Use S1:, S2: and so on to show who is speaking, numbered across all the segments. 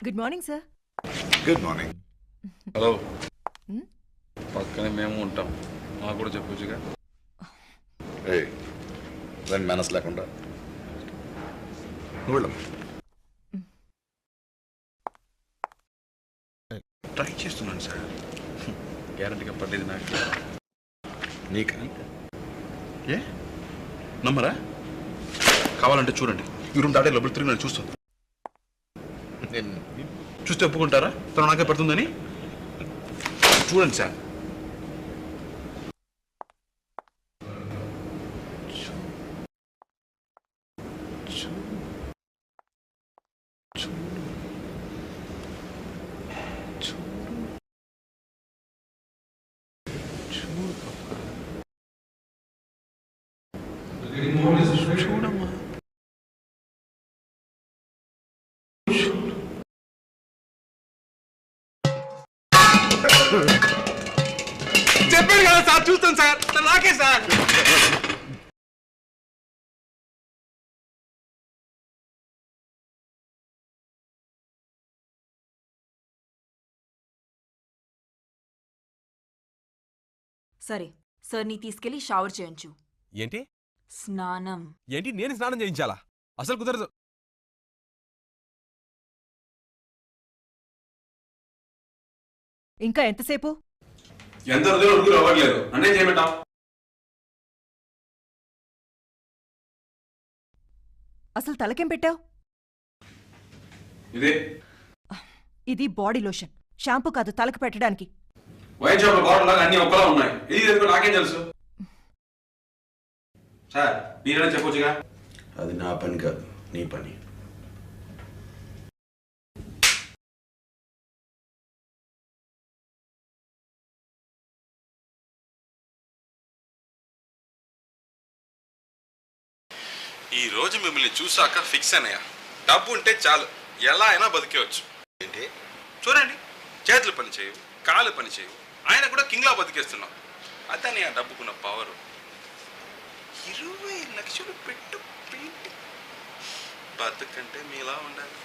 S1: Good morning sir.
S2: Good morning.
S3: Hello, పక్కనే మేము ఉంటాం, మాకు కూడా చెప్పొచ్చుగా.
S2: రెండు మేనస్ లేకుండా
S3: ట్రై చేస్తున్నాను సార్, గ్యారంటీగా పడేది నాకు.
S2: నీకా?
S3: ఏ నమ్మరా? కావాలంటే చూడండి, ఈ రూమ్ దాటే లోపల తిరిగి నేను చూస్తాను. చూస్తే ఒప్పుకుంటారా తను నాకే పడుతుందని? చూడండి సార్. చూడమ్మా, చెప్పాను కదా సార్, చూస్తాను సార్, నాకే సార్.
S1: సరే సార్, నీ తీసుకెళ్లి షవర్ చేయించు.
S4: ఏంటి
S1: స్నానం.
S4: ఏంటి నేను స్నానం చేయించాలా? అసలు కుదరదు.
S1: ఇంకా ఎంతసేపు?
S3: ఎంత ఉడుకులు అవ్వట్లేదు, అన్నే చేయమంటాం.
S1: అసలు తలకేం పెట్టావు?
S3: ఇదే
S1: ఇది బాడీ లోషన్, షాంపూ కాదు తలకు పెట్టడానికి.
S3: వైన్ షాప్ బాటిల్ లాగా అన్ని ఒక్కలా ఉన్నాయి, ఇది ఎందుకు నాకేం తెలుసు సార్, మీరైనా చెప్పొచ్చుగా.
S2: అది నా పని కాదు, నీ పని.
S3: ఈ రోజు మిమ్మల్ని చూసాక ఫిక్స్ అన్నయ్య, డబ్బు ఉంటే చాలు, ఎలా అయినా బతికేవచ్చు. ఏంటి చూడండి, చేతులు పని చేయవు, కాళ్ళు పని చేయవు, ఆయన కూడా కింగ్లా బతికేస్తున్నాం. అతని ఆ డబ్బుకున్న పవరు. 20 లక్షలు పెట్టు పెయింట్ బతుకంటే మీలా ఉండాలి.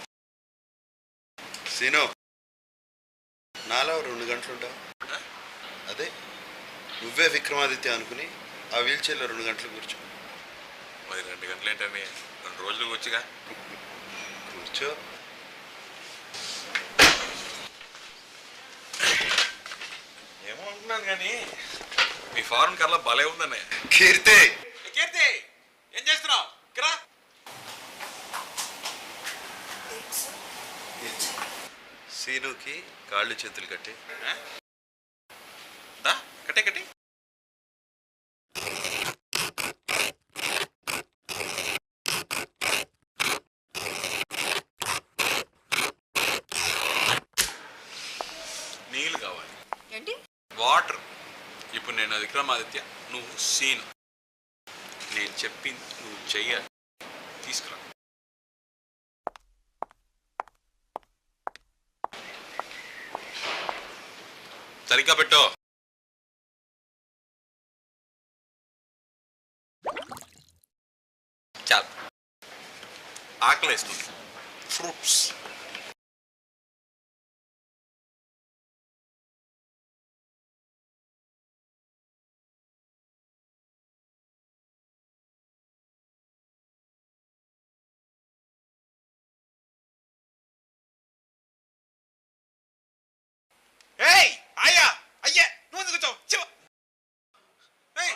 S2: సీను, నాలో 2 గంటలుంటావు. అదే నువ్వే విక్రమాదిత్య అనుకుని ఆ వీల్ చైర్లో 2 గంటలు కూర్చో.
S3: మరి 2 గంటలు ఏంటని 2 రోజులు వచ్చుగా.
S2: కూర్చో.
S3: ఏమో అంటున్నాను కానీ మీ ఫారెన్ కార్లో భలే ఉందన్నయ్య.
S2: కీర్తి,
S3: కీర్తి ఏం చేస్తున్నావు? కిరా
S2: సీనుకి కాళ్ళు చేతులు కట్టి.
S3: కట్టే కట్టి. నీళ్ళు కావాలి.
S1: ఏంటి?
S3: వాటర్. ఇప్పుడు నేను విక్రమాదిత్య, నువ్వు సీను. నేను చెప్పింది నువ్వు చెయ్యాలి. తీసుకురా. సరిగ్గా పెట్టో. చాలు, ఆకలి వేస్తుంది. ఫ్రూట్స్. ఏయ్ అయ్యా, అయ్యే నువ్వు ఎందుకు వచ్చావు? చివ. ఏయ్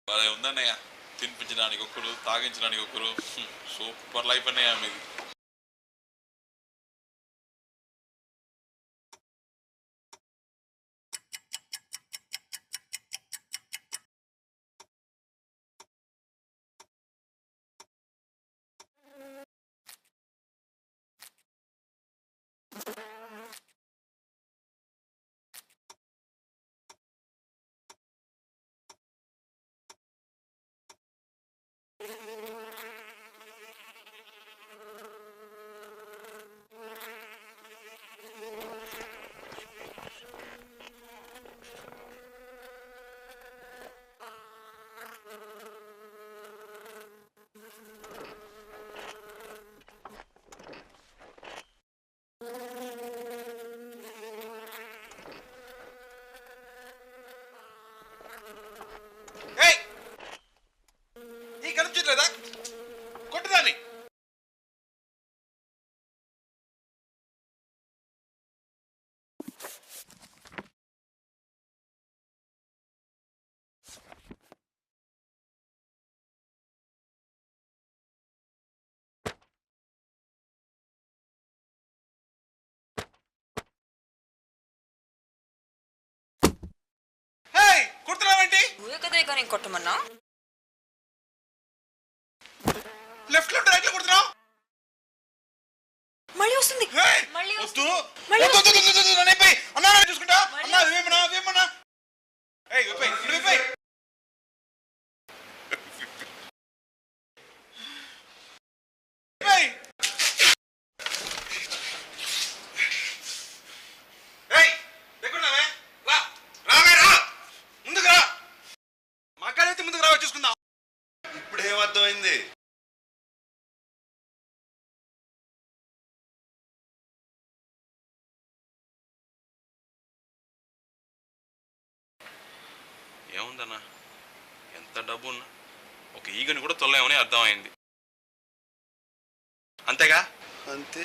S3: భలే ఉందన్నయ్య, తినిపించడానికి ఒకరు, తాగించడానికి ఒకరు. సూపర్ లైఫ్ అన్నయ్య మీది.
S5: నువ్వే కదా ఇక నేను కొట్టమన్నా.
S3: లెఫ్ట్ లో రైట్ లో కొడుతున్నావు.
S5: మళ్ళీ వస్తుంది. మళ్ళీ
S3: వద్దు
S5: మళ్ళీ
S3: వద్దు వద్దు వద్దు వద్దు నన్ను అయిపోయి అన్నా నేను చూసుకుంటా. అన్నా వేమన్నా ఏయ్ విప్పై నువ్వు విప్పై.
S2: ఇప్పుడు ఏమర్థమైంది?
S3: ఏముందన్నా, ఎంత డబ్బు ఉన్నా ఒక ఈగని కూడా తొల్లేమని అర్థమైంది. అంతేగా?
S2: అంతే.